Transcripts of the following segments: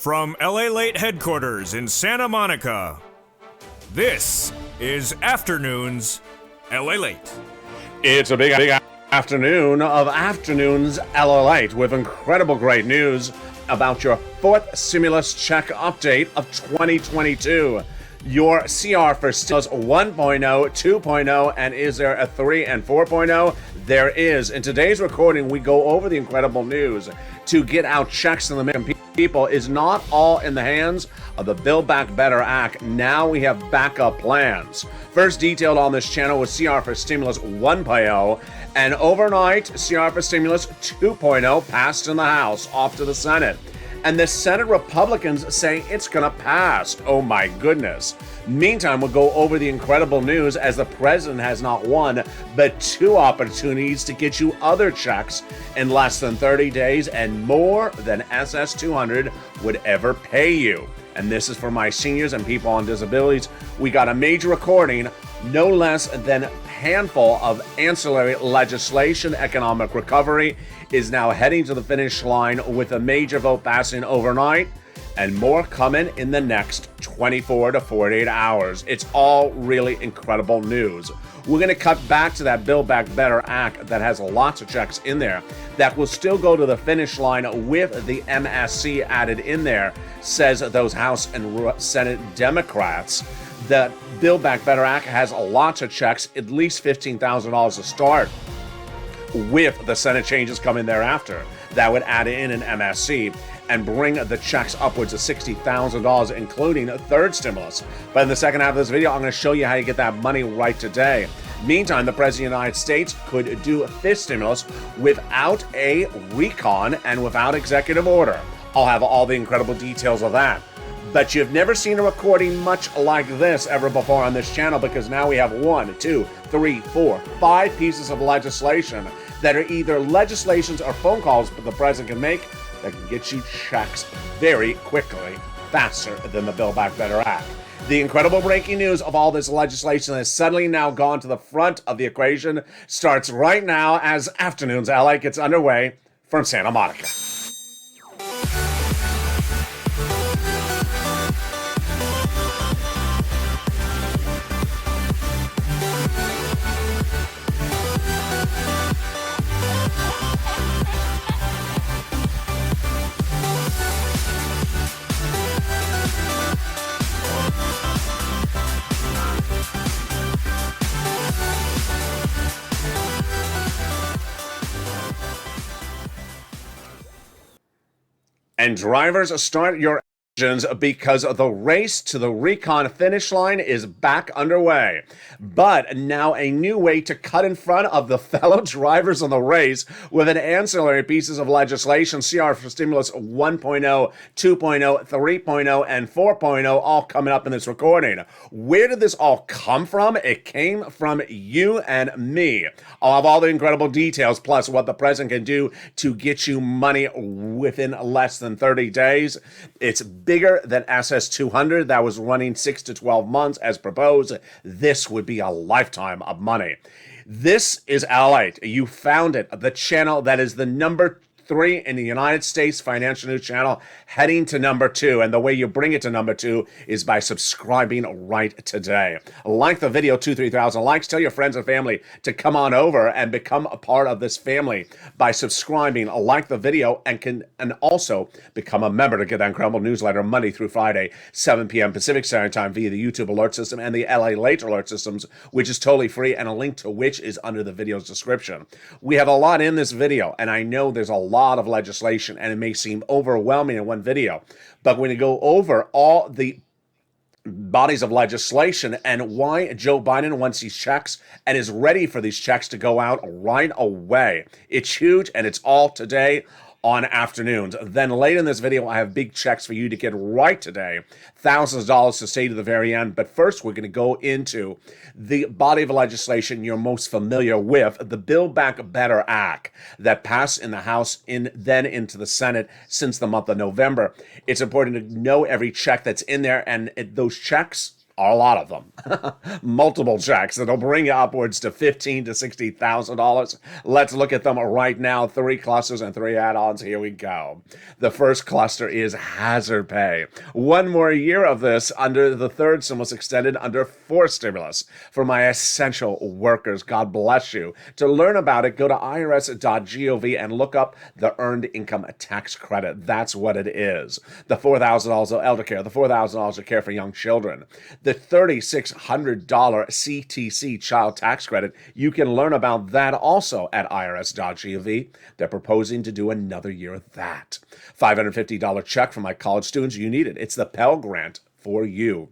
From LALATE headquarters in Santa Monica, this is Afternoons LALATE. It's a big afternoon of Afternoons LALATE with incredible great news about your fourth stimulus check update of 2022. Your CR for stimulus 1.0, 2.0, and is there a 3 and 4.0? There is. In today's recording, we go over the incredible news. To get out checks in the American people is not all in the hands of the Build Back Better Act. Now we have backup plans. First detailed on this channel was CR for Stimulus 1.0, and overnight, CR for Stimulus 2.0 passed in the House, off to the Senate. And the Senate Republicans say it's gonna pass. Oh my goodness. Meantime, we'll go over the incredible news as the president has not one, but two opportunities to get you other checks in less than 30 days and more than SS200 would ever pay you. And this is for my seniors and people on disabilities. We got a major recording, no less than a handful of ancillary legislation. Economic recovery is now heading to the finish line with a major vote passing overnight and more coming in the next 24 to 48 hours. It's all really incredible news. We're going to cut back to that Build Back Better Act that has lots of checks in there that will still go to the finish line with the MSC added in there, says those House and Senate Democrats. The Build Back Better Act has lots of checks, at least $15,000 to start, with the Senate changes coming thereafter. That would add in an MSC and bring the checks upwards of $60,000, including a third stimulus. But in the second half of this video, I'm going to show you how you get that money right today. Meantime, the President of the United States could do a fifth stimulus without a recon and without executive order. I'll have all the incredible details of that. But you've never seen a recording much like this ever before on this channel, because now we have 1, 2, 3, 4, 5 pieces of legislation that are either legislations or phone calls the president can make that can get you checks very quickly, faster than the Build Back Better Act. The incredible breaking news of all this legislation has suddenly now gone to the front of the equation starts right now as Afternoons LA gets underway from Santa Monica. And drivers, start your engines because the race to the recon finish line is back underway. But now a new way to cut in front of the fellow drivers on the race with an ancillary pieces of legislation, CR for Stimulus 1.0, 2.0, 3.0, and 4.0, all coming up in this recording. Where did this all come from? It came from you and me. I'll have all the incredible details, plus what the president can do to get you money within less than 30 days. It's bigger than SS200 that was running 6 to 12 months as proposed. This would be a lifetime of money. This is LALATE. You found it, the channel that is the number 3 in the United States financial news channel, heading to number 2. And the way you bring it to number 2 is by subscribing right today. Like the video, 2,000-3,000 likes. Tell your friends and family to come on over and become a part of this family by subscribing. Like the video and also become a member to get that incredible newsletter Monday through Friday, 7 p.m. Pacific Standard Time via the YouTube alert system and the LALATE alert systems, which is totally free, and a link to which is under the video's description. We have a lot in this video, and I know there's a lot of legislation and it may seem overwhelming in one video, but when you go over all the bodies of legislation and why Joe Biden wants these checks and is ready for these checks to go out right away, it's huge, and it's all today on Afternoons. Then later in this video, I have big checks for you to get right today. Thousands of dollars to stay to the very end. But first, we're going to go into the body of legislation you're most familiar with, the Build Back Better Act that passed in the House, then into the Senate since the month of November. It's important to know every check that's in there, and those checks are a lot of them. Multiple checks that'll bring you upwards to $15,000 to $60,000. Let's look at them right now. 3 clusters and 3 add-ons. Here we go. The first cluster is hazard pay. 1 more year of this under the third stimulus, extended under 4th stimulus for my essential workers. God bless you. To learn about it, go to irs.gov and look up the Earned Income Tax Credit. That's what it is. The $4,000 of elder care, the $4,000 of care for young children, the $3,600 CTC child tax credit. You can learn about that also at irs.gov. They're proposing to do another year of that. $550 check for my college students. You need it. It's the Pell Grant for you.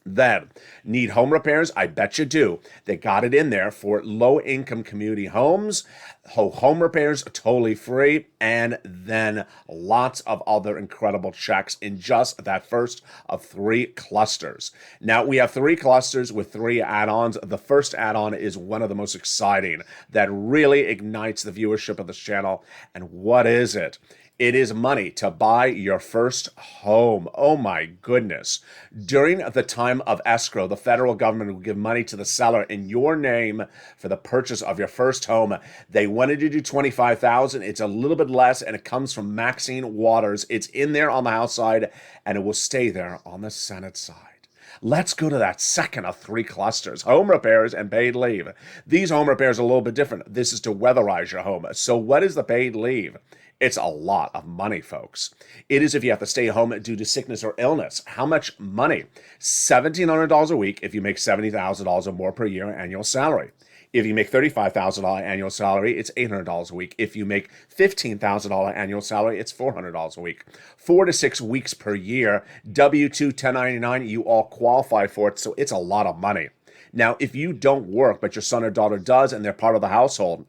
Then, need home repairs? I bet you do. They got it in there for low-income community homes. Home repairs, totally free. And then lots of other incredible checks in just that first of 3 clusters. Now, we have 3 clusters with 3 add-ons. The first add-on is one of the most exciting that really ignites the viewership of this channel. And what is it? It is money to buy your first home. Oh my goodness. During the time of escrow, the federal government will give money to the seller in your name for the purchase of your first home. They wanted to do $25,000. It's a little bit less, and it comes from Maxine Waters. It's in there on the House side, and it will stay there on the Senate side. Let's go to that second of 3 clusters, home repairs and paid leave. These home repairs are a little bit different. This is to weatherize your home. So what is the paid leave? It's a lot of money, folks. It is if you have to stay home due to sickness or illness. How much money? $1,700 a week if you make $70,000 or more per year annual salary. If you make $35,000 annual salary, it's $800 a week. If you make $15,000 annual salary, it's $400 a week. 4 to 6 weeks per year, W-2, 1099, you all qualify for it, so it's a lot of money. Now, if you don't work, but your son or daughter does, and they're part of the household,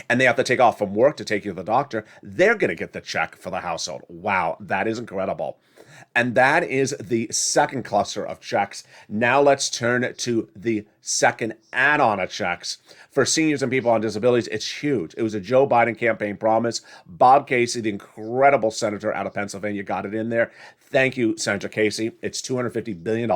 and they have to take off from work to take you to the doctor, they're going to get the check for the household. Wow, that is incredible. And that is the second cluster of checks. Now let's turn to the second add-on of checks. For seniors and people on disabilities, it's huge. It was a Joe Biden campaign promise. Bob Casey, the incredible senator out of Pennsylvania, got it in there. Thank you, Senator Casey. It's $250 billion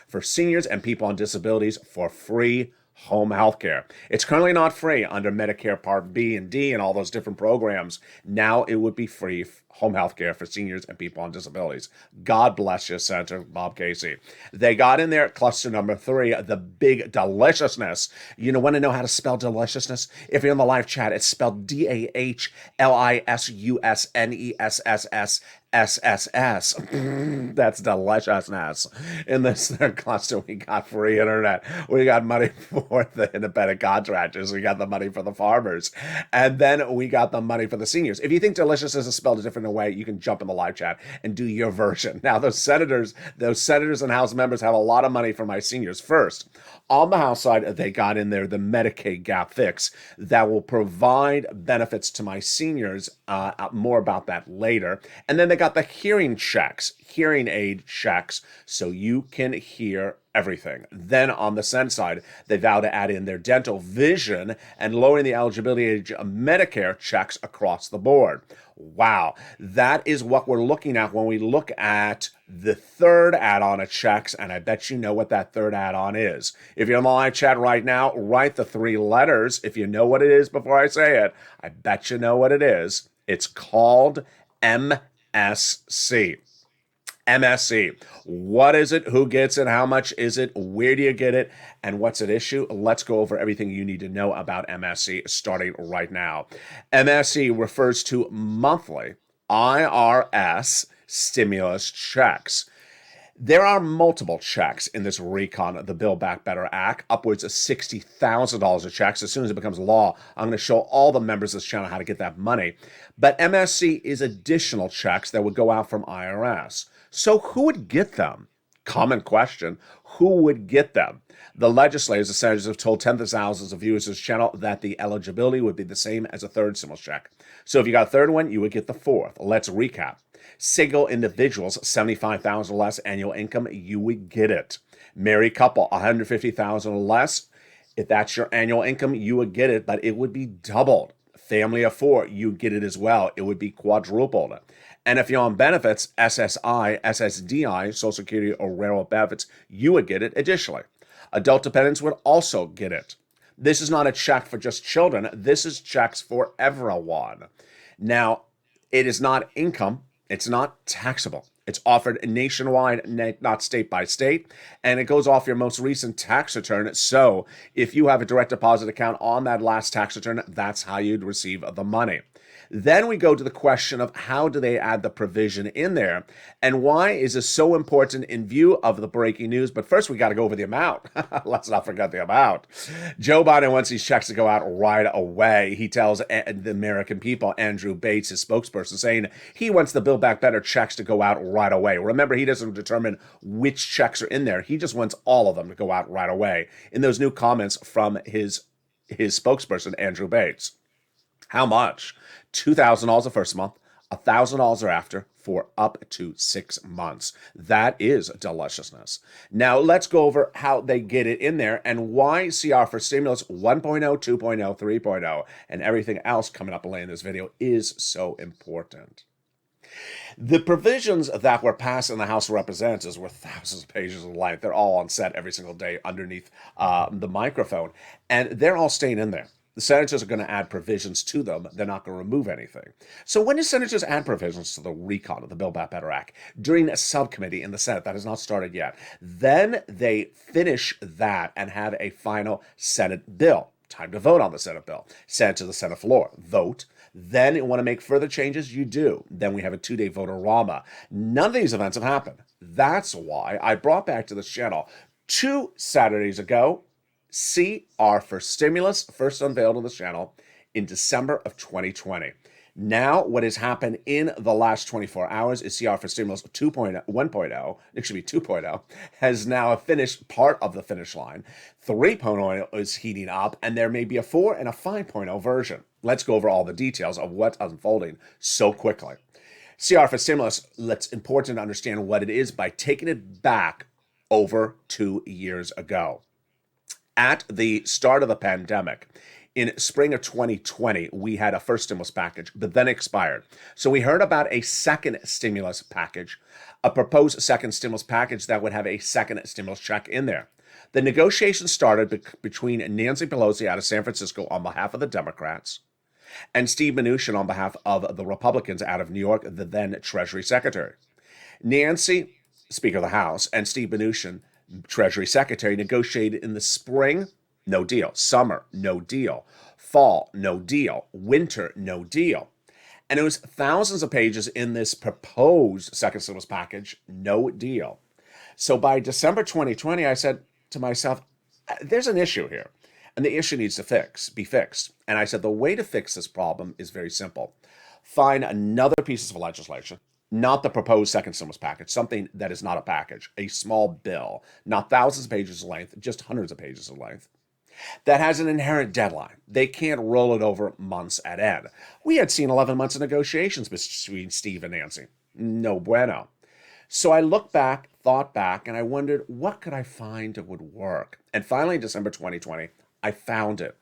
for seniors and people on disabilities for free home health care. It's currently not free under Medicare Part B and D and all those different programs. Now it would be free home health care for seniors and people on disabilities. God bless you, Senator Bob Casey. They got in there cluster number 3, the big deliciousness. You want to know how to spell deliciousness? If you're in the live chat, it's spelled DAHLISUSNESSS. SSS. That's deliciousness. In this third cluster, we got free internet. We got money for the independent contractors. We got the money for the farmers. And then we got the money for the seniors. If you think deliciousness is spelled a different way, you can jump in the live chat and do your version. Now, those senators and House members have a lot of money for my seniors. First, on the House side, they got in there the Medicaid gap fix that will provide benefits to my seniors. More about that later. And then they got the hearing checks, hearing aid checks, so you can hear everything. Then on the Senate side, they vow to add in their dental, vision, and lowering the eligibility age of Medicare checks across the board. Wow, that is what we're looking at when we look at the third add-on of checks, and I bet you know what that third add-on is. If you're in the live chat right now, write the 3 letters. If you know what it is before I say it, I bet you know what it is. It's called MSC. MSC. What is it? Who gets it? How much is it? Where do you get it? And what's at issue? Let's go over everything you need to know about MSC starting right now. MSC refers to monthly IRS stimulus checks. There are multiple checks in this recon of the Build Back Better Act, upwards of $60,000 of checks. As soon as it becomes law, I'm going to show all the members of this channel how to get that money. But MSC is additional checks that would go out from IRS. So who would get them? Common question. Who would get them? The legislators, the senators, have told tens of thousands of viewers of this channel that the eligibility would be the same as a third stimulus check. So if you got a third one, you would get the fourth. Let's recap. Single individuals, $75,000 less annual income, you would get it. Married couple, $150,000 less. If that's your annual income, you would get it, but it would be doubled. Family of 4, you get it as well. It would be quadrupled. And if you're on benefits, SSI, SSDI, Social Security or Railroad benefits, you would get it additionally. Adult dependents would also get it. This is not a check for just children. This is checks for everyone. Now, it is not income. It's not taxable. It's offered nationwide, not state by state, and it goes off your most recent tax return. So if you have a direct deposit account on that last tax return, that's how you'd receive the money. Then we go to the question of how do they add the provision in there, and why is this so important in view of the breaking news? But first, we got to go over the amount. Let's not forget the amount. Joe Biden wants these checks to go out right away. He tells the American people, Andrew Bates, his spokesperson, saying he wants the Build Back Better checks to go out right away. Remember, he doesn't determine which checks are in there. He just wants all of them to go out right away. In those new comments from his spokesperson, Andrew Bates. How much? $2,000 the first month, $1,000 thereafter for up to 6 months. That is deliciousness. Now let's go over how they get it in there and why CR for stimulus 1.0, 2.0, 3.0, and everything else coming up later in this video is so important. The provisions that were passed in the House of Representatives were thousands of pages in length. They're all on set every single day underneath the microphone, and they're all staying in there. The senators are going to add provisions to them. They're not going to remove anything. So when do senators add provisions to the recon of the Build Back Better Act? During a subcommittee in the Senate. That has not started yet. Then they finish that and have a final Senate bill. Time to vote on the Senate bill. Send it to the Senate floor. Vote. Then you want to make further changes? You do. Then we have a 2-day vote-a-rama. None of these events have happened. That's why I brought back to this channel 2 Saturdays ago CR for stimulus, first unveiled on this channel in December of 2020. Now, what has happened in the last 24 hours is CR for stimulus 1.0, it should be 2.0, has now finished part of the finish line. 3.0 is heating up, and there may be a 4 and a 5.0 version. Let's go over all the details of what's unfolding so quickly. CR for stimulus, it's important to understand what it is by taking it back over 2 years ago. At the start of the pandemic, in spring of 2020, we had a first stimulus package, but then expired. So we heard about a second stimulus package, a proposed second stimulus package that would have a second stimulus check in there. The negotiations started between Nancy Pelosi out of San Francisco on behalf of the Democrats and Steve Mnuchin on behalf of the Republicans out of New York, the then Treasury Secretary. Nancy, Speaker of the House, and Steve Mnuchin, Treasury Secretary, negotiated in the spring, no deal. Summer, no deal. Fall, no deal. Winter, no deal. And it was thousands of pages in this proposed second stimulus package, no deal. So by December 2020, I said to myself, there's an issue here, and the issue needs to be fixed. And I said, the way to fix this problem is very simple. Find another piece of legislation, not the proposed second stimulus package, something that is not a package, a small bill, not thousands of pages in length, just hundreds of pages in length, that has an inherent deadline. They can't roll it over months at end. We had seen 11 months of negotiations between Steve and Nancy. No bueno. So I looked back, thought back, and I wondered, what could I find that would work? And finally, in December 2020, I found it.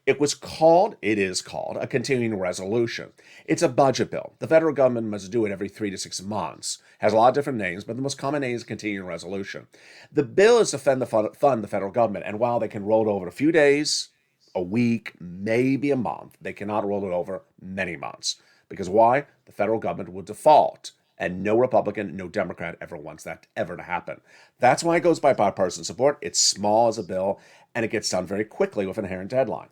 It is called a continuing resolution. It's a budget bill. The federal government must do it every 3 to 6 months. Has a lot of different names, but the most common name is continuing resolution. The bill is to fund the federal government, and while they can roll it over a few days, a week, maybe a month, they cannot roll it over many months. Because why? The federal government will default, and no Republican, no Democrat ever wants that ever to happen. That's why it goes by bipartisan support. It's small as a bill, and it gets done very quickly with an inherent deadline.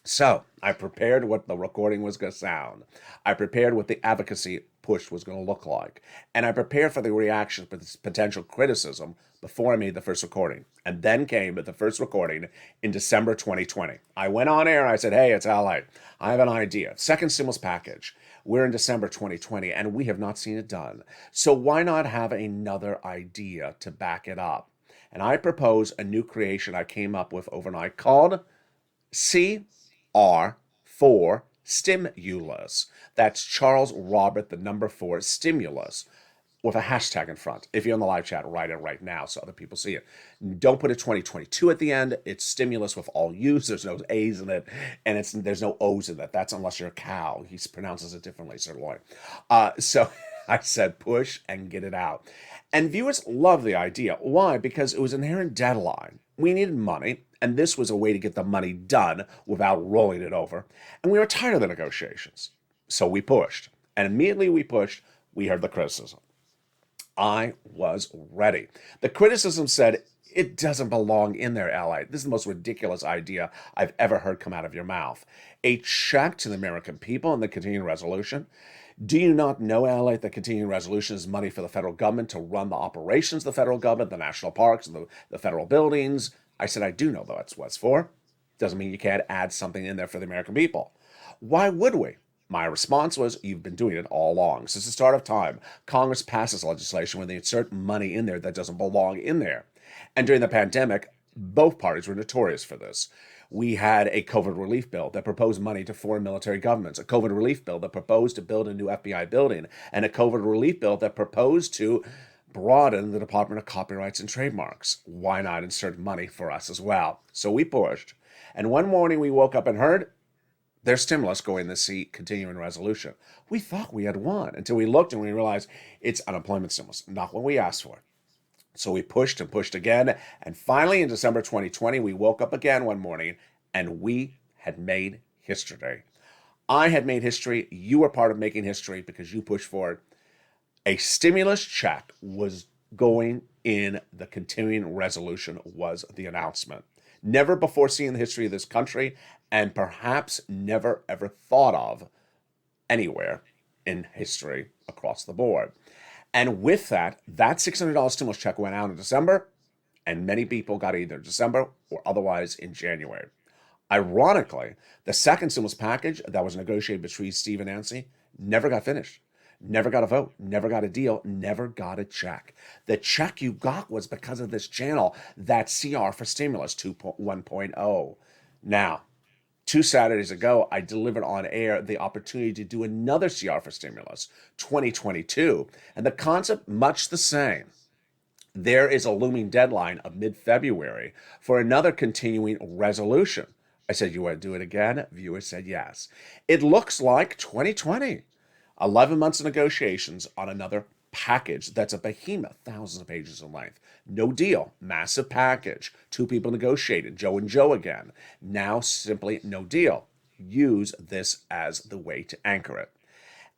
So I prepared what the recording was going to sound. I prepared what the advocacy push was going to look like. And I prepared for the reaction for this potential criticism before I made the first recording. And then came the first recording in December 2020. I went on air and I said, hey, it's LA. I have an idea. Second stimulus package. We're in December 2020 and we have not seen it done. So why not have another idea to back it up? And I propose a new creation I came up with overnight called CR for stimulus. That's Charles Robert, the number 4, stimulus. with a hashtag in front. If you're in the live chat, write it right now so other people see it. Don't put a 2022 at the end. It's stimulus with all U's. There's no A's in it, and there's no O's in it. That's unless you're a cow. He pronounces it differently, Sir Lloyd. So I said push and get it out. And viewers love the idea. Why? Because it was an inherent deadline. We needed money, and this was a way to get the money done without rolling it over. And we were tired of the negotiations. So we pushed. And immediately we pushed, we heard the criticism. I was ready. The criticism said, it doesn't belong in there, LA. This is the most ridiculous idea I've ever heard come out of your mouth. A check to the American people in the continuing resolution. Do you not know, LA, the continuing resolution is money for the federal government to run the operations of the federal government, the national parks, and the federal buildings? I said, I do know that's what it's for. Doesn't mean you can't add something in there for the American people. Why would we? My response was, you've been doing it all along. Since the start of time, Congress passes legislation where they insert money in there that doesn't belong in there. And during the pandemic, both parties were notorious for this. We had a COVID relief bill that proposed money to foreign military governments, a COVID relief bill that proposed to build a new FBI building, and a COVID relief bill that proposed to broaden the Department of Copyrights and Trademarks. Why not insert money for us as well? So we pushed. And one morning we woke up and heard, there's stimulus going to see continuing resolution. We thought we had won until we looked and we realized it's unemployment stimulus, not what we asked for. So we pushed and pushed again. And finally, in December 2020, we woke up again one morning and we had made history. I had made history. You were part of making history because you pushed for it. A stimulus check was going in the continuing resolution was the announcement. Never before seen in the history of this country, and perhaps never ever thought of anywhere in history across the board. And with that $600 stimulus check went out in December, and many people got either December or otherwise in January. Ironically, the second stimulus package that was negotiated between Steve and Nancy never got finished. Never got a vote, never got a deal, never got a check. The check you got was because of this channel, that CR for Stimulus 1.0. Now, 2 Saturdays ago, I delivered on air the opportunity to do another CR for Stimulus 2022, and the concept much the same. There is a looming deadline of mid-February for another continuing resolution. I said, you want to do it again? Viewers said yes. It looks like 2020. 11 months of negotiations on another package that's a behemoth, thousands of pages in length. No deal, massive package. 2 people negotiated, Joe and Joe again. Now simply no deal. Use this as the way to anchor it.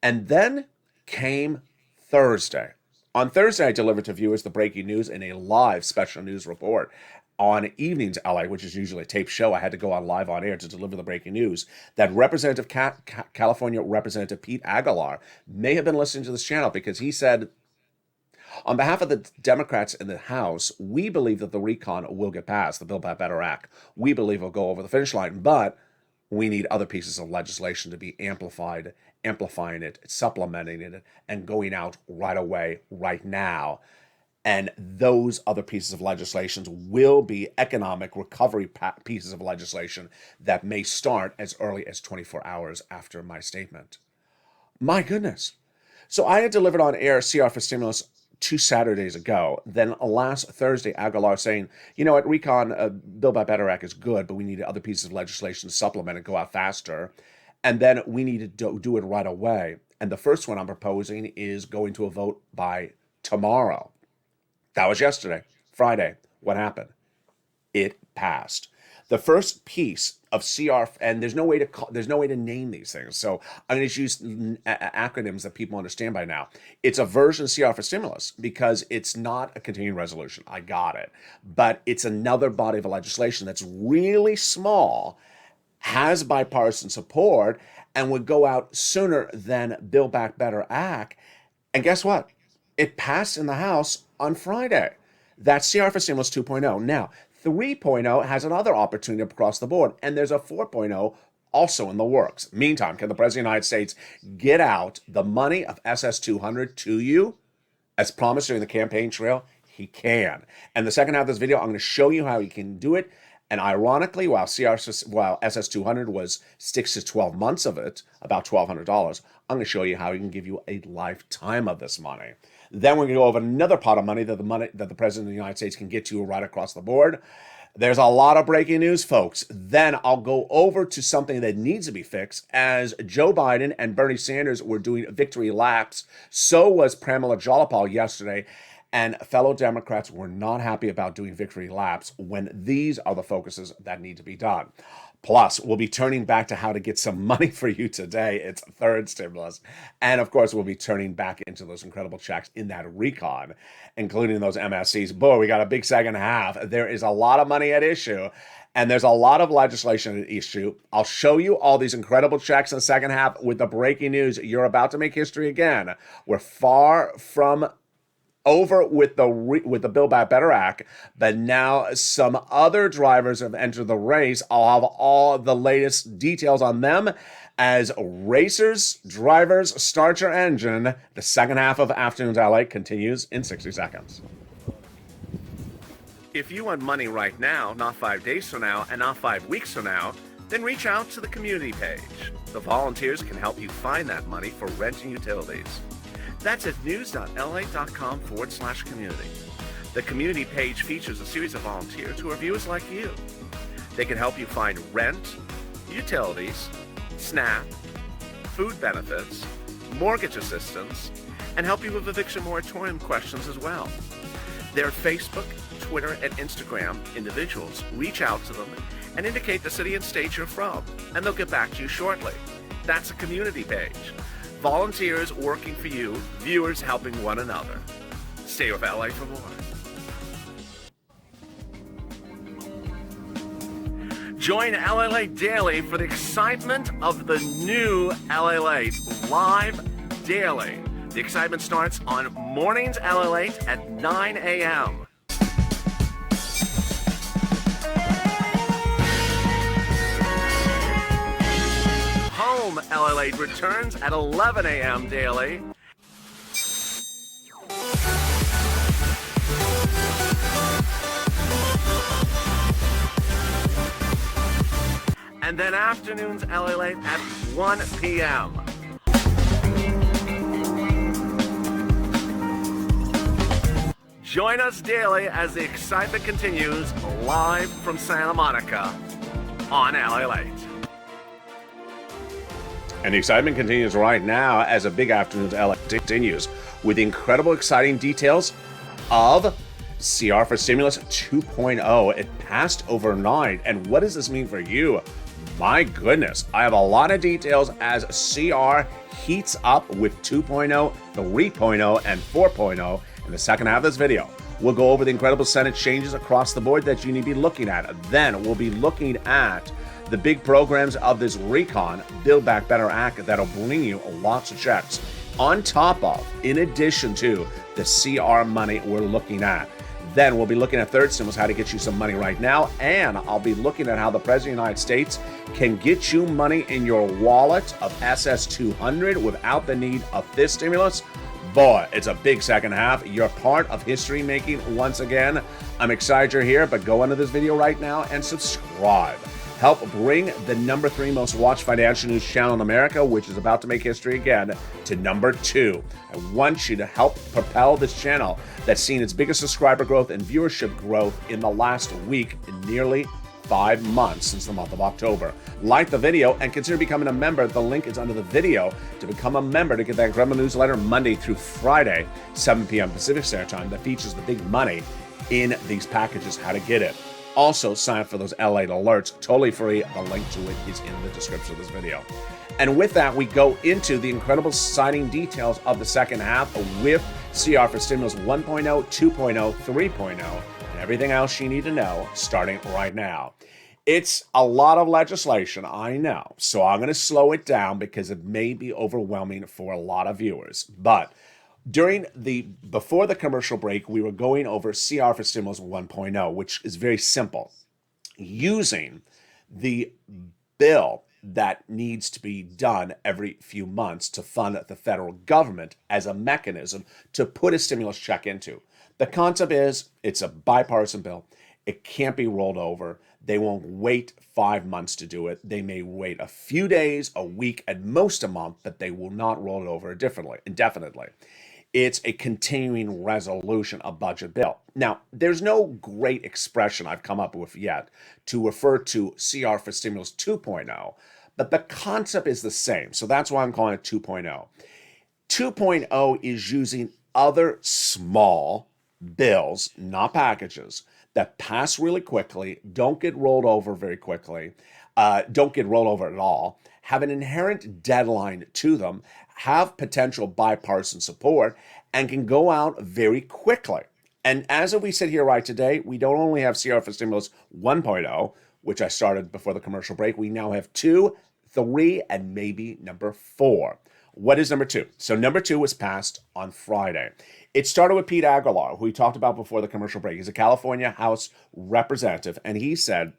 And then came Thursday. On Thursday, I delivered to viewers the breaking news in a live special news report. On Evenings LA, which is usually a taped show, I had to go on live on air to deliver the breaking news that California Representative Pete Aguilar may have been listening to this channel because he said, on behalf of the Democrats in the House, we believe that the recon will get passed, the Build Back Better Act. We believe it'll go over the finish line, but we need other pieces of legislation to be amplifying it, supplementing it, and going out right away, right now. And those other pieces of legislation will be economic recovery pieces of legislation that may start as early as 24 hours after my statement. My goodness. So I had delivered on air CR for Stimulus 2 Saturdays ago. Then last Thursday, Aguilar saying, you know what, Recon, Build Back Better Act is good, but we need other pieces of legislation to supplement and go out faster. And then we need to do it right away. And the first one I'm proposing is going to a vote by tomorrow. That was yesterday, Friday. What happened? It passed. The first piece of CR, and there's no way to name these things. So I'm going to use acronyms that people understand by now. It's a version of CR for Stimulus because it's not a continuing resolution. I got it. But it's another body of legislation that's really small, has bipartisan support, and would go out sooner than Build Back Better Act. And guess what? It passed in the House on Friday. That's CR for Stimulus 2.0. Now, 3.0 has another opportunity across the board, and there's a 4.0 also in the works. Meantime, can the President of the United States get out the money of SS200 to you as promised during the campaign trail? He can. And the second half of this video, I'm going to show you how he can do it And ironically, while SS200 was 6 to 12 months of it, about $1,200, I'm going to show you how he can give you a lifetime of this money. Then we're going to go over another pot of money that the President of the United States can get you right across the board. There's a lot of breaking news, folks. Then I'll go over to something that needs to be fixed. As Joe Biden and Bernie Sanders were doing victory laps, so was Pramila Jayapal yesterday. And fellow Democrats were not happy about doing victory laps when these are the focuses that need to be done. Plus, we'll be turning back to how to get some money for you today. It's third stimulus. And of course, we'll be turning back into those incredible checks in that recon, including those MSCs. Boy, we got a big second half. There is a lot of money at issue, and there's a lot of legislation at issue. I'll show you all these incredible checks in the second half with the breaking news. You're about to make history again. We're far from over with the Build Back Better Act, but now some other drivers have entered the race. I'll have all the latest details on them as racers, drivers, start your engine. The second half of Afternoons LA continues in 60 seconds. If you want money right now, not 5 days from now, and not 5 weeks from now, then reach out to the community page. The volunteers can help you find that money for rent and utilities. That's at news.la.com/community. The community page features a series of volunteers who are viewers like you. They can help you find rent, utilities, SNAP, food benefits, mortgage assistance, and help you with eviction moratorium questions as well. Their Facebook, Twitter, and Instagram individuals reach out to them and indicate the city and state you're from, and they'll get back to you shortly. That's a community page. Volunteers working for you, viewers helping one another. Stay with LA for more. Join LALATE Daily for the excitement of the new LALATE live daily. The excitement starts on mornings LALATE at 9 a.m. Home LALATE returns at 11 a.m. daily. And then afternoons LALATE at 1 p.m. Join us daily as the excitement continues live from Santa Monica on LALATE. And the excitement continues right now as a big Afternoons LA continues with incredible, exciting details of CR for Stimulus 2.0. It passed overnight. And what does this mean for you? My goodness, I have a lot of details as CR heats up with 2.0, 3.0, and 4.0 in the second half of this video. We'll go over the incredible Senate changes across the board that you need to be looking at. Then we'll be looking at the big programs of this recon, Build Back Better Act, that'll bring you lots of checks. On top of, in addition to, the CR money we're looking at. Then we'll be looking at third stimulus, how to get you some money right now. And I'll be looking at how the President of the United States can get you money in your wallet of SS200 without the need of this stimulus. Boy, it's a big second half. You're part of history making once again. I'm excited you're here, but go into this video right now and subscribe. Help bring the number 3 most watched financial news channel in America, which is about to make history again, to number 2. I want you to help propel this channel that's seen its biggest subscriber growth and viewership growth in the last week in nearly 5 months since the month of October. Like the video and consider becoming a member. The link is under the video to become a member to get that incredible newsletter Monday through Friday, 7 p.m. Pacific Standard Time, that features the big money in these packages, how to get it. Also, sign up for those LALATE alerts, totally free. The link to it is in the description of this video. And with that, we go into the incredible exciting details of the second half with CR for Stimulus 1.0, 2.0, 3.0, and everything else you need to know starting right now. It's a lot of legislation, I know, so I'm going to slow it down because it may be overwhelming for a lot of viewers. But before the commercial break, we were going over CR for Stimulus 1.0, which is very simple. Using the bill that needs to be done every few months to fund the federal government as a mechanism to put a stimulus check into. The concept is it's a bipartisan bill. It can't be rolled over. They won't wait 5 months to do it. They may wait a few days, a week, at most a month, but they will not roll it over indefinitely. It's a continuing resolution, a budget bill. Now, there's no great expression I've come up with yet to refer to CR for Stimulus 2.0, but the concept is the same. So that's why I'm calling it 2.0. 2.0 is using other small bills, not packages, that pass really quickly, don't get rolled over very quickly, don't get rolled over at all, have an inherent deadline to them, have potential bipartisan support, and can go out very quickly. And as we sit here right today, we don't only have CR for Stimulus 1.0, which I started before the commercial break, we now have 2, 3, and maybe number 4. What is number 2? So number 2 was passed on Friday. It started with Pete Aguilar, who we talked about before the commercial break. He's a California House representative, and he said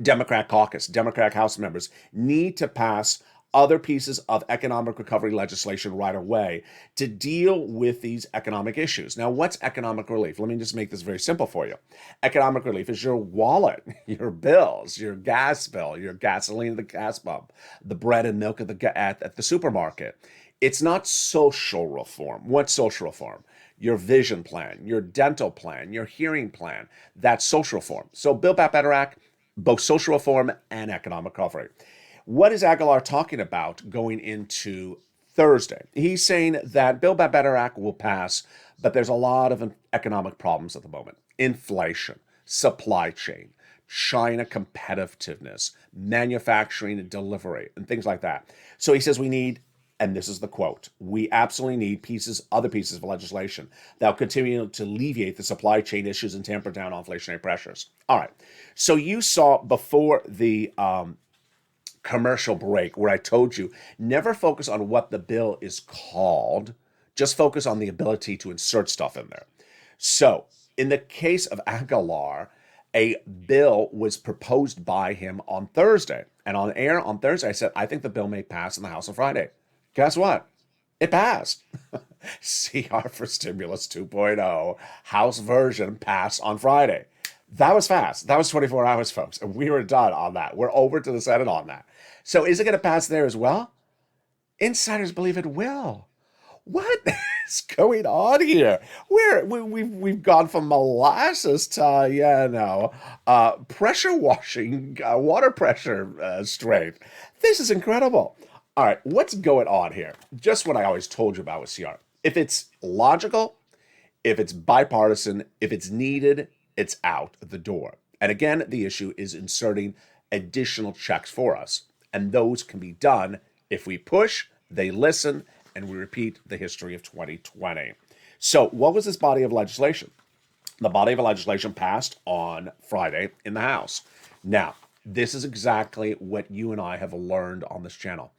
Democrat caucus, Democratic House members need to pass other pieces of economic recovery legislation right away to deal with these economic issues. Now, what's economic relief? Let me just make this very simple for you. Economic relief is your wallet, your bills, your gas bill, your gasoline at the gas pump, the bread and milk at the supermarket. It's not social reform. What's social reform? Your vision plan, your dental plan, your hearing plan. That's social reform. So Build Back Better Act, both social reform and economic recovery. What is Aguilar talking about going into Thursday? He's saying that Build Back Better Act will pass, but there's a lot of economic problems at the moment. Inflation, supply chain, China competitiveness, manufacturing and delivery, and things like that. So he says we need, and this is the quote, we absolutely need other pieces of legislation that will continue to alleviate the supply chain issues and tamper down on inflationary pressures. All right. So you saw before the commercial break where I told you never focus on what the bill is called, just focus on the ability to insert stuff in there. So in the case of Aguilar, a bill was proposed by him on Thursday. And on air on Thursday, I said, I think the bill may pass in the House on Friday. Guess what? It passed. CR for Stimulus 2.0, House version passed on Friday. That was fast. That was 24 hours, folks. And we were done on that. We're over to the Senate on that. So is it going to pass there as well? Insiders believe it will. What is going on here? We've gone from molasses to, pressure washing, water pressure strength. This is incredible. All right, what's going on here? Just what I always told you about with CR. If it's logical, if it's bipartisan, if it's needed, it's out the door. And again, the issue is inserting additional checks for us. And those can be done if we push, they listen, and we repeat the history of 2020. So what was this body of legislation? The body of legislation passed on Friday in the House. Now, this is exactly what you and I have learned on this channel.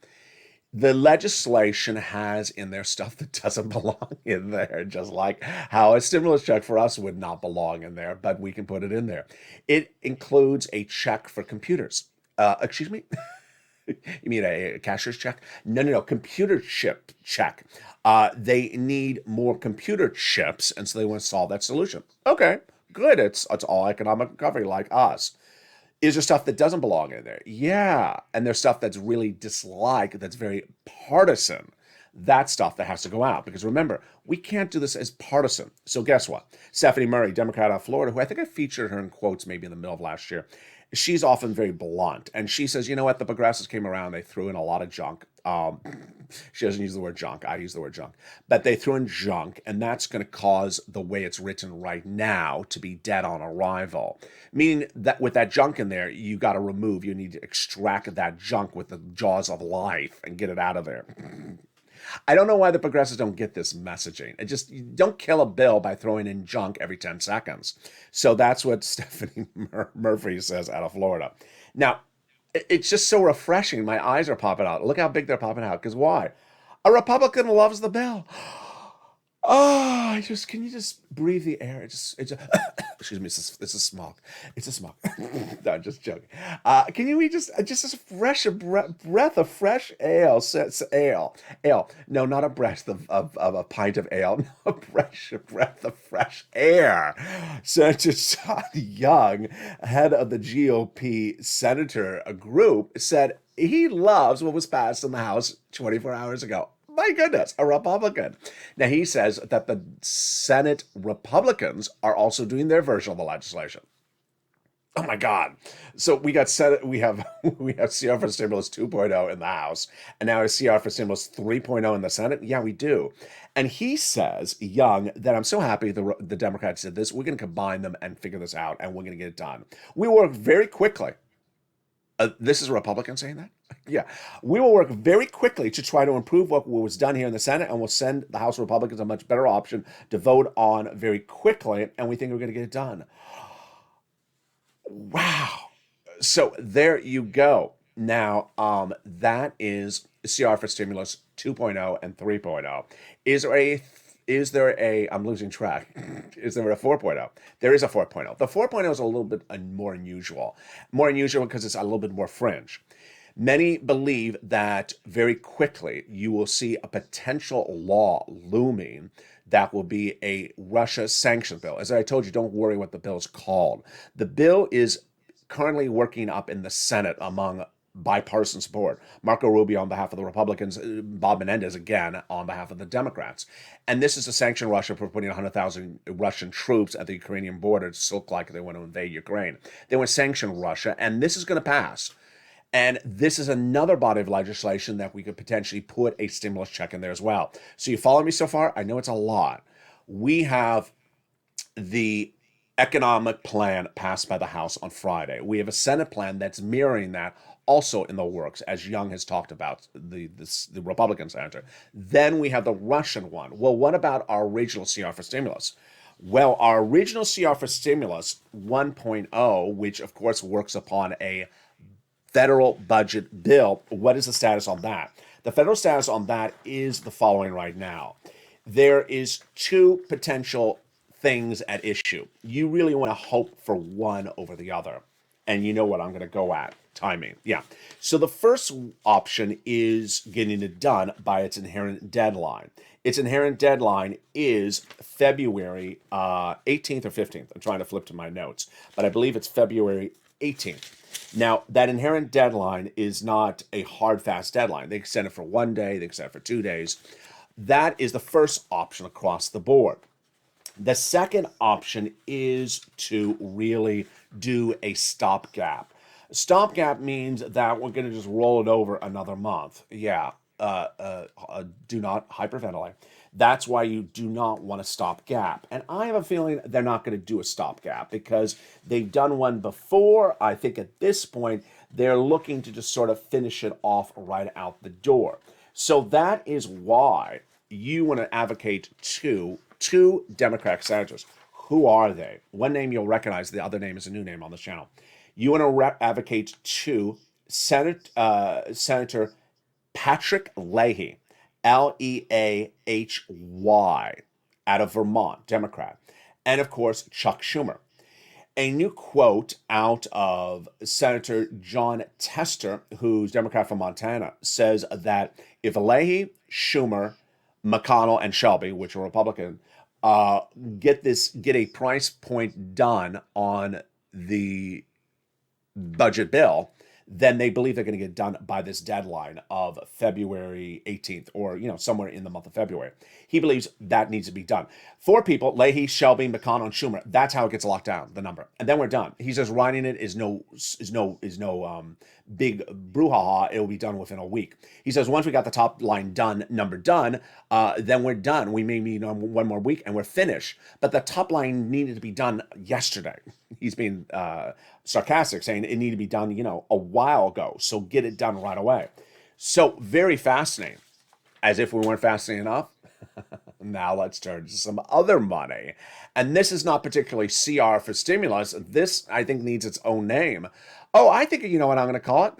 The legislation has in there stuff that doesn't belong in there, just like how a stimulus check for us would not belong in there, but we can put it in there. It includes a check for computers. Excuse me? You mean a cashier's check? No, computer chip check. They need more computer chips, and so they want to solve that solution. Okay, good. It's all economic recovery like us. Is there stuff that doesn't belong in there? Yeah. And there's stuff that's really disliked, that's very partisan. That's stuff that has to go out. Because remember, we can't do this as partisan. So guess what? Stephanie Murray, Democrat out of Florida, who I think I featured her in quotes maybe in the middle of last year. She's often very blunt. And she says, you know what? The progressives came around. They threw in a lot of junk. She doesn't use the word junk. I use the word junk. But they threw in junk, and that's going to cause the way it's written right now to be dead on arrival. Meaning that with that junk in there, you got to remove, you need to extract that junk with the jaws of life and get it out of there. I don't know why the progressives don't get this messaging. You don't kill a bill by throwing in junk every 10 seconds. So that's what Stephanie Murphy says out of Florida. Now, it's just so refreshing. My eyes are popping out. Look how big they're popping out. Because why? A Republican loves the bill. Oh, can you just breathe the air? Excuse me, this is smog. It's a smog. No, I'm just joking. Can you just a fresh breath of fresh ale? Ale. No, not a breath of a pint of ale. No, a fresh breath of fresh air. Senator Todd Young, head of the GOP senator group, said he loves what was passed in the House 24 hours ago. My goodness, a Republican. Now, he says that the Senate Republicans are also doing their version of the legislation. Oh my God. So we have CR for Stimulus 2.0 in the House, and now a CR for Stimulus 3.0 in the Senate. Yeah, we do. And he says, Young, that I'm so happy the Democrats did this. We're going to combine them and figure this out, and we're going to get it done. We work very quickly. This is a Republican saying that? Yeah. We will work very quickly to try to improve what was done here in the Senate, and we'll send the House Republicans a much better option to vote on very quickly, and we think we're going to get it done. Wow. So there you go. Now, that is CR for Stimulus 2.0 and 3.0. Is there a, I'm losing track. Is there a 4.0? There is a 4.0. The 4.0 is a little bit more unusual. More unusual because it's a little bit more fringe. Many believe that very quickly you will see a potential law looming that will be a Russia sanctions bill. As I told you, don't worry what the bill is called. The bill is currently working up in the Senate among bipartisan support. Marco Rubio on behalf of the Republicans, Bob Menendez again on behalf of the Democrats. And this is to sanction Russia for putting 100,000 Russian troops at the Ukrainian border to look like they want to invade Ukraine. They want to sanction Russia, and this is going to pass. And this is another body of legislation that we could potentially put a stimulus check in there as well. So you follow me so far? I know it's a lot. We have the economic plan passed by the House on Friday. We have a Senate plan that's mirroring that, also in the works, as Young has talked about, the Republican senator. Then we have the Russian one. Well, what about our original CR for stimulus? Well, our original CR for stimulus 1.0, which of course works upon a federal budget bill, what is the status on that? The federal status on that is the following right now. There is two potential things at issue. You really want to hope for one over the other. And you know what I'm going to go at. Timing. Yeah. So the first option is getting it done by its inherent deadline. Its inherent deadline is February 18th or 15th. I'm trying to flip to my notes, but I believe it's February 18th. Now, that inherent deadline is not a hard, fast deadline. They extend it for 1 day, they extend it for 2 days. That is the first option across the board. The second option is to really do a stopgap. Stopgap means that we're going to just roll it over another month. Yeah, do not hyperventilate. That's why you do not want a stopgap. And I have a feeling they're not going to do a stopgap because they've done one before. I think at this point, they're looking to just sort of finish it off right out the door. So that is why you want to advocate two Democratic senators. Who are they? One name you'll recognize, the other name is a new name on this channel. You want to advocate to Senator Patrick Leahy, Leahy, out of Vermont, Democrat, and of course, Chuck Schumer. A new quote out of Senator John Tester, who's Democrat from Montana, says that if Leahy, Schumer, McConnell, and Shelby, which are Republican, get a price point done on the budget bill, then they believe they're going to get done by this deadline of February 18th or, somewhere in the month of February. He believes that needs to be done. 4 people, Leahy, Shelby, McConnell, and Schumer, that's how it gets locked down, the number. And then we're done. He says writing it is no big brouhaha. It will be done within a week. He says once we got the top line number done, then we're done. We may need 1 more week and we're finished. But the top line needed to be done yesterday. He's being sarcastic, saying it needed to be done, a while ago. So get it done right away. So very fascinating. As if we weren't fascinating enough. Now let's turn to some other money. And this is not particularly CR for stimulus. This, I think, needs its own name. Oh, I think, you know what I'm going to call it?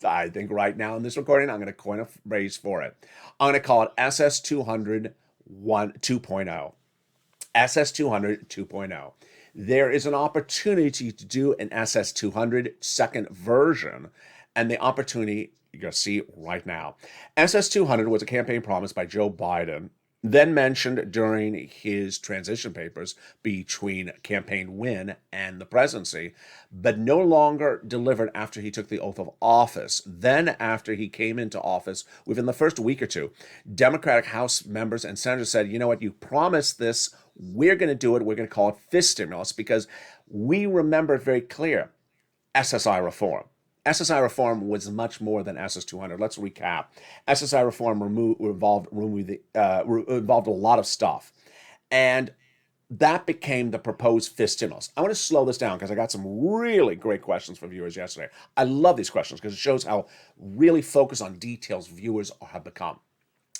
I think right now in this recording, I'm going to coin a phrase for it. I'm going to call it SS200 2.0. SS200 2.0. There is an opportunity to do an SS200 second version, and the opportunity you're going to see right now. SS200 was a campaign promise by Joe Biden, then mentioned during his transition papers between campaign win and the presidency, but no longer delivered after he took the oath of office. Then, after he came into office, within the first week or two, Democratic House members and senators said, you know what, you promised this, we're going to do it, we're going to call it fist stimulus, because we remember it very clear, SSI reform. SSI reform was much more than SS200. Let's recap. SSI reform involved a lot of stuff. And that became the proposed fist stimulus. I want to slow this down because I got some really great questions from viewers yesterday. I love these questions because it shows how really focused on details viewers have become.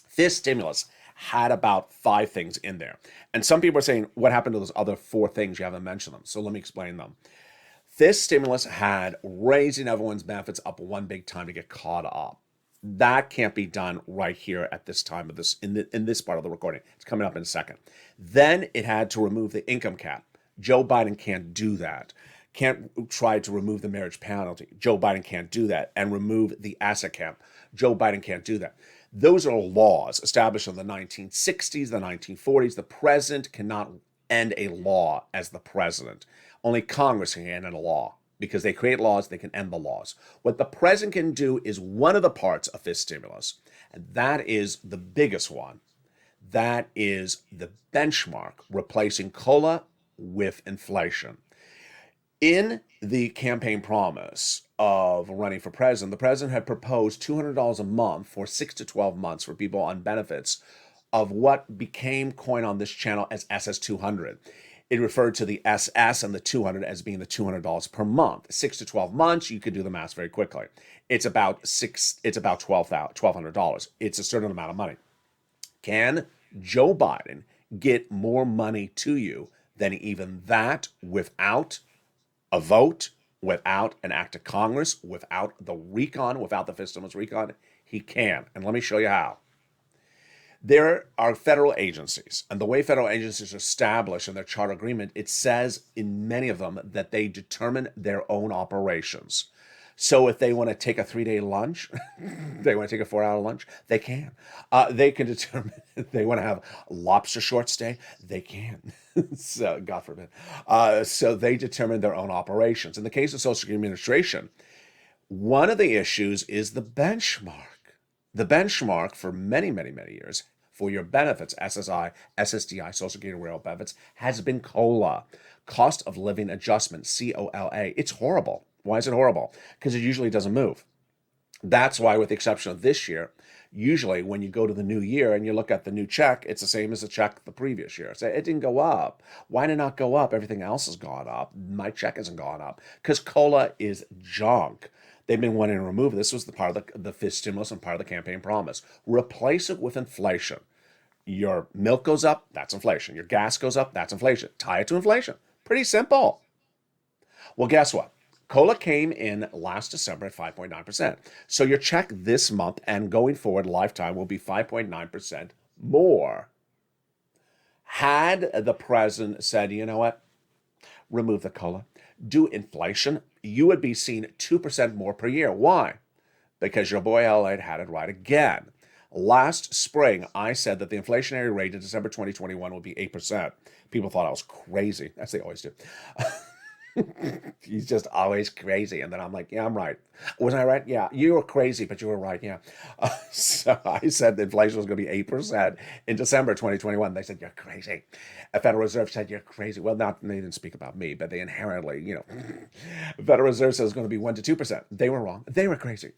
Fist stimulus had about 5 things in there. And some people are saying, what happened to those other 4 things? You haven't mentioned them. So let me explain them. This stimulus had raising everyone's benefits up one big time to get caught up. That can't be done right here at this time of this in this part of the recording. It's coming up in a second. Then it had to remove the income cap. Joe Biden can't do that. Can't try to remove the marriage penalty. Joe Biden can't do that. And remove the asset cap. Joe Biden can't do that. Those are laws established in the 1960s, the 1940s. The president cannot end a law as the president. Only Congress can end a law. Because they create laws, they can end the laws. What the president can do is one of the parts of this stimulus, and that is the biggest one. That is the benchmark, replacing COLA with inflation. In the campaign promise of running for president, the president had proposed $200 a month for 6 to 12 months for people on benefits of what became coined on this channel as SS200. It referred to the SS and the 200 as being the $200 per month. 6 to 12 months, you could do the math very quickly. It's about $1,200. It's a certain amount of money. Can Joe Biden get more money to you than even that without a vote, without an act of Congress, without the recon, without the fist stimulus recon? He can. And let me show you how. There are federal agencies, and the way federal agencies are established in their charter agreement, it says in many of them that they determine their own operations. So if they want to take a 3-day lunch, they want to take a 4-hour lunch, they can. They can determine if they want to have lobster short stay, they can. So, God forbid. So they determine their own operations. In the case of Social Security Administration, one of the issues is the benchmark. The benchmark for many, many, many years for your benefits, SSI, SSDI, Social Security Rail benefits, has been COLA, cost of living adjustment, COLA. It's horrible. Why is it horrible? Because it usually doesn't move. That's why, with the exception of this year, usually when you go to the new year and you look at the new check, it's the same as the check the previous year. So it didn't go up. Why did it not go up? Everything else has gone up. My check hasn't gone up because COLA is junk. They've been wanting to remove it. This was the part of the fist stimulus and part of the campaign promise. Replace it with inflation. Your milk goes up, that's inflation. Your gas goes up, that's inflation. Tie it to inflation. Pretty simple. Well, guess what? COLA came in last December at 5.9%. So your check this month and going forward, lifetime, will be 5.9% more. Had the president said, you know what, remove the COLA, do inflation, you would be seeing 2% more per year. Why? Because your boy LALATE had it right again. Last spring, I said that the inflationary rate in December 2021 would be 8%. People thought I was crazy, as they always do. He's just always crazy. And then I'm like, yeah, I'm right. Wasn't I right? Yeah, you were crazy, but you were right, yeah. So I said the inflation was going to be 8% in December 2021. They said, you're crazy. The Federal Reserve said, you're crazy. Well, they didn't speak about me, but they inherently, the Federal Reserve said it was going to be 1 to 2%. They were wrong. They were crazy.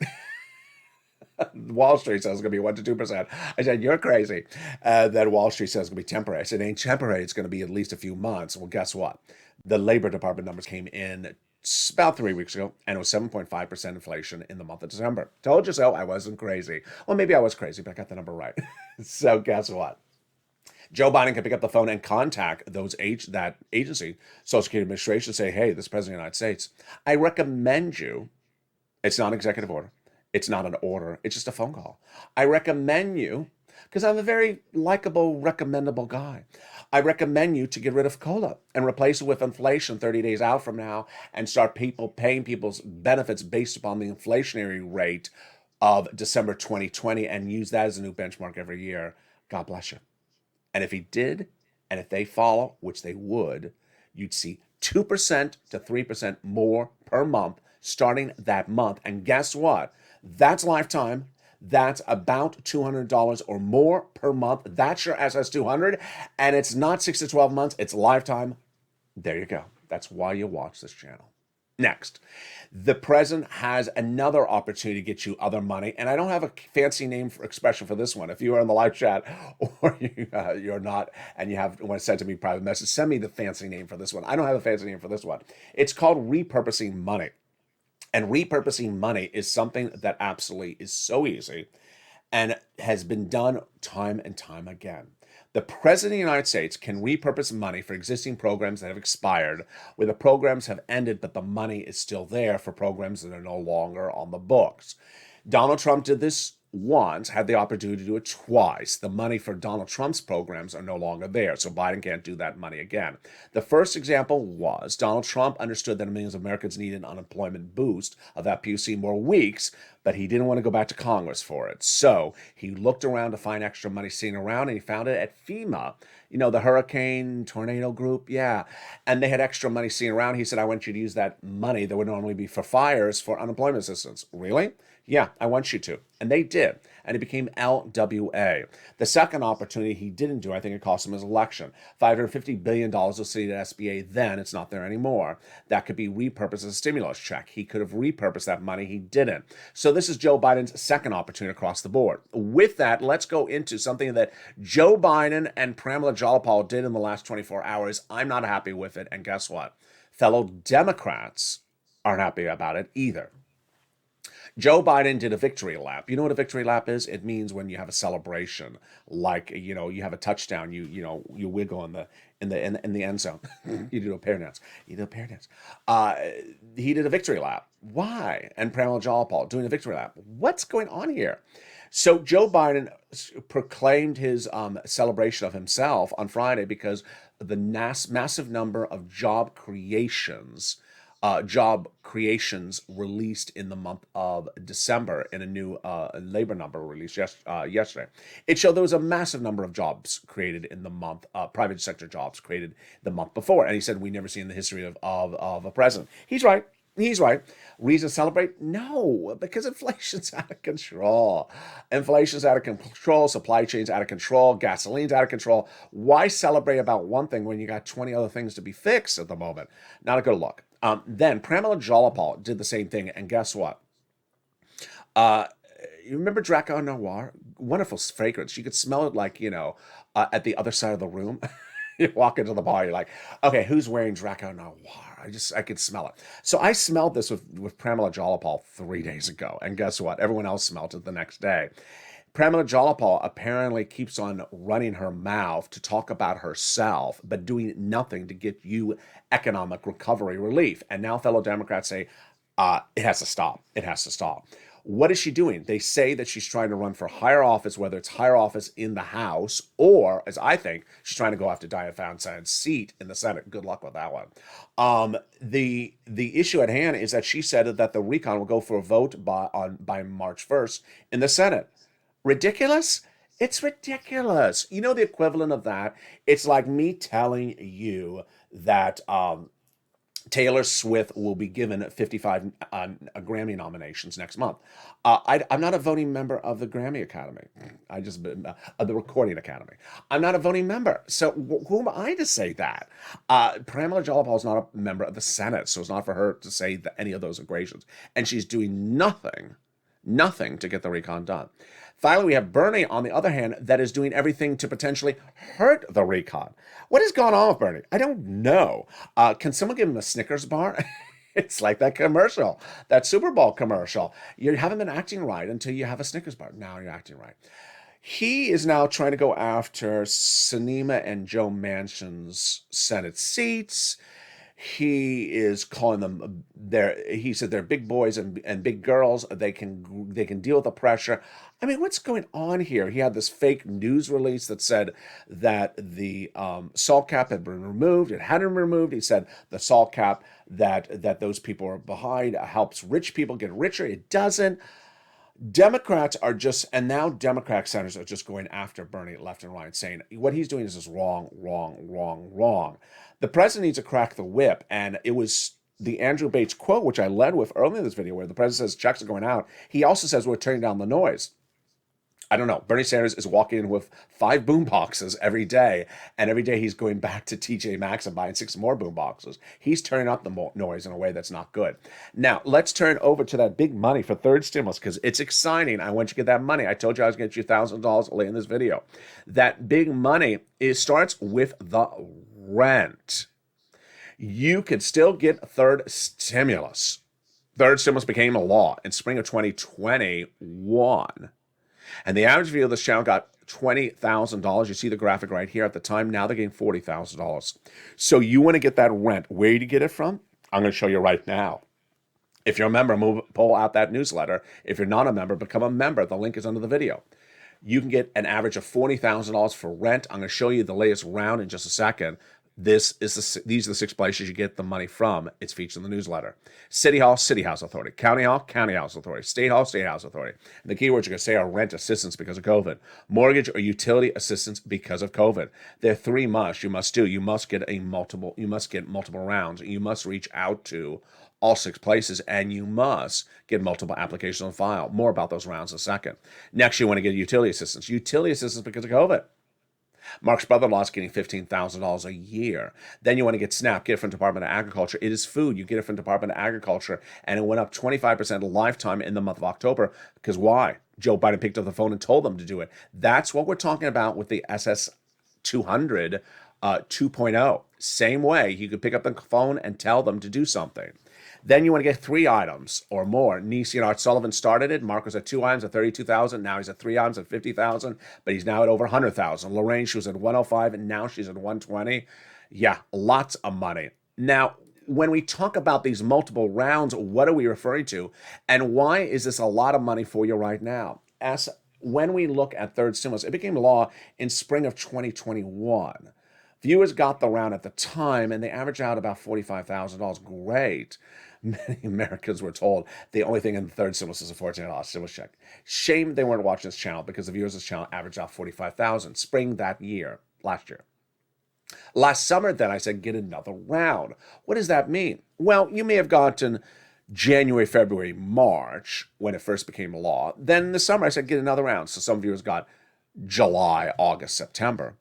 Wall Street says it's going to be 1 to 2%. I said, you're crazy. Then Wall Street says it's going to be temporary. I said, it ain't temporary. It's going to be at least a few months. Well, guess what? The Labor Department numbers came in about 3 weeks ago, and it was 7.5% inflation in the month of December. Told you so. I wasn't crazy. Well, maybe I was crazy, but I got the number right. So guess what? Joe Biden can pick up the phone and contact that agency, Social Security Administration, say, hey, this is President of the United States. I recommend you, it's not an executive order. It's not an order. It's just a phone call. I recommend you Because I'm a very likable, recommendable guy. I recommend you to get rid of COLA and replace it with inflation 30 days out from now and start paying people's benefits based upon the inflationary rate of December 2020 and use that as a new benchmark every year. God bless you. And if he did, and if they follow, which they would, you'd see 2% to 3% more per month starting that month. And guess what? That's lifetime. That's about $200 or more per month. That's your SS200. And it's not 6 to 12 months, it's lifetime. There you go. That's why you watch this channel. Next, the president has another opportunity to get you other money, and I don't have a fancy name for expression for this one. If you are in the live chat or you're not, and you want to send to me private message, send me the fancy name for this one. I don't have a fancy name for this one. It's called repurposing money, and repurposing money is something that absolutely is so easy and has been done time and time again. The President of the United States can repurpose money for existing programs that have expired, where the programs have ended, but the money is still there for programs that are no longer on the books. Donald Trump did this once, had the opportunity to do it twice. The money for Donald Trump's programs are no longer there, so Biden can't do that money again. The first example was Donald Trump understood that millions of Americans needed an unemployment boost of that PUC more weeks, but he didn't want to go back to Congress for it. So he looked around to find extra money sitting around, and he found it at FEMA. You know, the hurricane tornado group, yeah. And they had extra money sitting around. He said, I want you to use that money that would normally be for fires for unemployment assistance. Really? Yeah, I want you to. And they did. And it became LWA. The second opportunity he didn't do, I think it cost him his election. $550 billion was sitting at SBA then. It's not there anymore. That could be repurposed as a stimulus check. He could have repurposed that money. He didn't. So this is Joe Biden's second opportunity across the board. With that, let's go into something that Joe Biden and Pramila Jayapal did in the last 24 hours. I'm not happy with it. And guess what? Fellow Democrats aren't happy about it either. Joe Biden did a victory lap. You know what a victory lap is? It means when you have a celebration, like you have a touchdown, you wiggle in the end zone. You do a pair dance. He did a victory lap. Why? And Pramila Jayapal doing a victory lap. What's going on here? So Joe Biden proclaimed his celebration of himself on Friday because of the massive number of job creations released in the month of December in a new labor number released yesterday. It showed there was a massive number of jobs created in the month, private sector jobs created the month before. And he said, we never seen in the history of a president. He's right. He's right. Reason to celebrate? No, because inflation's out of control. Inflation's out of control. Supply chain's out of control. Gasoline's out of control. Why celebrate about one thing when you got 20 other things to be fixed at the moment? Not a good look. Then Pramila Jayapal did the same thing, and guess what? You remember Draco Noir? Wonderful fragrance. You could smell it like, at the other side of the room. You walk into the bar, you're like, okay, who's wearing Draco Noir? I could smell it. So I smelled this with Pramila Jayapal 3 days ago, and guess what? Everyone else smelled it the next day. Pramila Jayapal apparently keeps on running her mouth to talk about herself, but doing nothing to get you economic recovery relief. And now fellow Democrats say, it has to stop. It has to stop. What is she doing? They say that she's trying to run for higher office, whether it's higher office in the House or, as I think, she's trying to go after Dianne Feinstein's seat in the Senate. Good luck with that one. The issue at hand is that she said that the recon will go for a vote by March 1st in the Senate. Ridiculous? It's ridiculous. You know the equivalent of that? It's like me telling you that Taylor Swift will be given 55 Grammy nominations next month. I'm not a voting member of the Grammy Academy. Of the Recording Academy. I'm not a voting member. So who am I to say that? Pramila Jayapal is not a member of the Senate, so it's not for her to say any of those equations. And she's doing nothing to get the recon done. Finally, we have Bernie, on the other hand, that is doing everything to potentially hurt the recon. What has gone on with Bernie? I don't know. Can someone give him a Snickers bar? It's like that commercial, that Super Bowl commercial. You haven't been acting right until you have a Snickers bar. Now you're acting right. He is now trying to go after Sinema and Joe Manchin's Senate seats. He is calling them he said they're big boys and big girls. They can deal with the pressure. I mean, what's going on here? He had this fake news release that said that the salt cap had been removed. It hadn't been removed. He said the salt cap that those people are behind helps rich people get richer. It doesn't. Democrats are just, and now Democratic senators are just going after Bernie left and right, saying what he's doing is just wrong, wrong, wrong, wrong. The president needs to crack the whip, and it was the Andrew Bates quote, which I led with earlier in this video, where the president says checks are going out. He also says we're turning down the noise. I don't know. Bernie Sanders is walking in with 5 boom boxes every day, and every day he's going back to TJ Maxx and buying 6 more boom boxes. He's turning up the noise in a way that's not good. Now, let's turn over to that big money for third stimulus, because it's exciting. I want you to get that money. I told you I was going to get you $1,000 late in this video. That big money starts with the rent. You could still get third stimulus. Third stimulus became a law in spring of 2021. And the average viewer of this channel got $20,000. You see the graphic right here. At the time, now they're getting $40,000. So you want to get that rent. Where do you get it from? I'm going to show you right now. If you're a member, pull out that newsletter. If you're not a member, become a member. The link is under the video. You can get an average of $40,000 for rent. I'm going to show you the latest round in just a second. These are the 6 places you get the money from. It's featured in the newsletter. City Hall, City House Authority. County Hall, County House Authority. State Hall, State House Authority. And the keywords you're going to say are rent assistance because of COVID. Mortgage or utility assistance because of COVID. There are 3 musts you must do. You must get multiple rounds. You must reach out to all 6 places, and you must get multiple applications on file. More about those rounds in a second. Next, you want to get utility assistance. Utility assistance because of COVID. Mark's brother-in-law is getting $15,000 a year. Then you want to get SNAP, get it from Department of Agriculture. It is food. You get it from Department of Agriculture, and it went up 25% lifetime in the month of October. Because why? Joe Biden picked up the phone and told them to do it. That's what we're talking about with the SS 200 2.0. Same way, you could pick up the phone and tell them to do something. Then you want to get 3 items or more. Nisi and Art Sullivan started it. Mark was at 2 items at $32,000. Now he's at 3 items at $50,000, but he's now at over $100,000. Lorraine, she was at 105, and now she's at 120. Yeah, lots of money. Now, when we talk about these multiple rounds, what are we referring to? And why is this a lot of money for you right now? As when we look at third stimulus, it became law in spring of 2021. Viewers got the round at the time, and they averaged out about $45,000. Great. Many Americans were told the only thing in the third stimulus is a $14 stimulus check. Shame they weren't watching this channel, because the viewers of this channel averaged out $45,000 spring last year. Last summer, then, I said, get another round. What does that mean? Well, you may have gotten January, February, March, when it first became a law. Then in the summer, I said, get another round. So some viewers got July, August, September.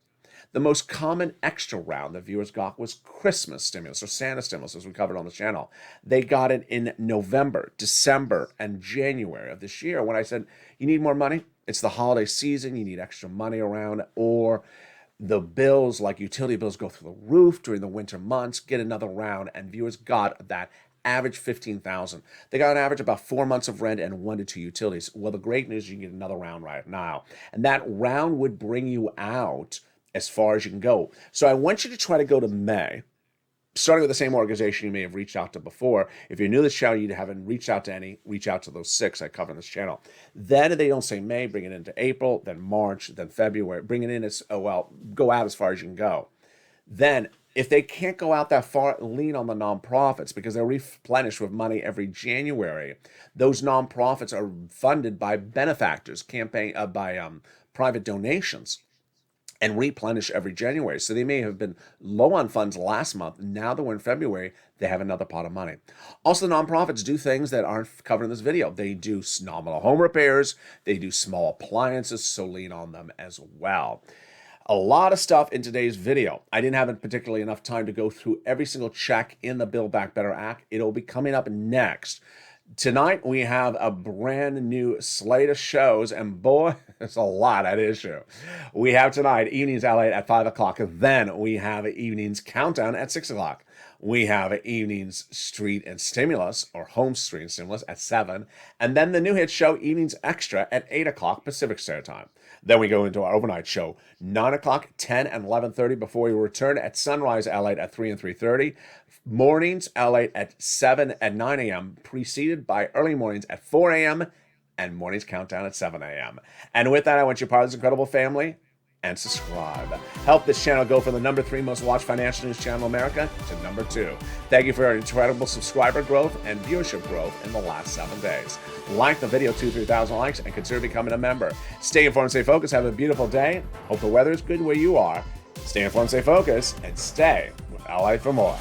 The most common extra round that viewers got was Christmas stimulus or Santa stimulus, as we covered on the channel. They got it in November, December, and January of this year. When I said, you need more money, it's the holiday season, you need extra money around, or the bills, like utility bills, go through the roof during the winter months, get another round, and viewers got that average $15,000. They got an average about 4 months of rent and 1 to 2 utilities. Well, the great news is you can get another round right now. And that round would bring you out as far as you can go. So I want you to try to go to May, starting with the same organization you may have reached out to before. If you're new to this channel, you haven't reached out to any, reach out to those 6 I cover in this channel. Then they don't say May, bring it into April, then March, then February. Bring it in as, go out as far as you can go. Then, if they can't go out that far, lean on the nonprofits, because they're replenished with money every January. Those nonprofits are funded by benefactors, by private donations, and replenish every January. So they may have been low on funds last month. Now that we're in February, they have another pot of money. Also, the nonprofits do things that aren't covered in this video. They do nominal home repairs. They do small appliances, so lean on them as well. A lot of stuff in today's video. I didn't have particularly enough time to go through every single check in the Build Back Better Act. It'll be coming up next. Tonight, we have a brand new slate of shows, and boy, there's a lot at issue. We have tonight, Evenings LA at 5 o'clock. Then we have Evenings Countdown at 6 o'clock. We have Evenings Street and Stimulus, or Home Street and Stimulus, at 7. And then the new hit show, Evenings Extra, at 8 o'clock Pacific Standard Time. Then we go into our overnight show, 9 o'clock, 10, and 11:30 before we return at Sunrise LA at 3 and 3:30. Mornings LA at 7 and 9 a.m., preceded by early mornings at 4 a.m. and mornings countdown at 7 a.m. And with that, I want you part of this incredible family and subscribe. Help this channel go from the number 3 most watched financial news channel in America to number 2. Thank you for your incredible subscriber growth and viewership growth in the last 7 days. Like the video, 2,000-3,000 likes, and consider becoming a member. Stay informed, stay focused, have a beautiful day. Hope the weather is good where you are. Stay informed, stay focused, and stay with LA for more.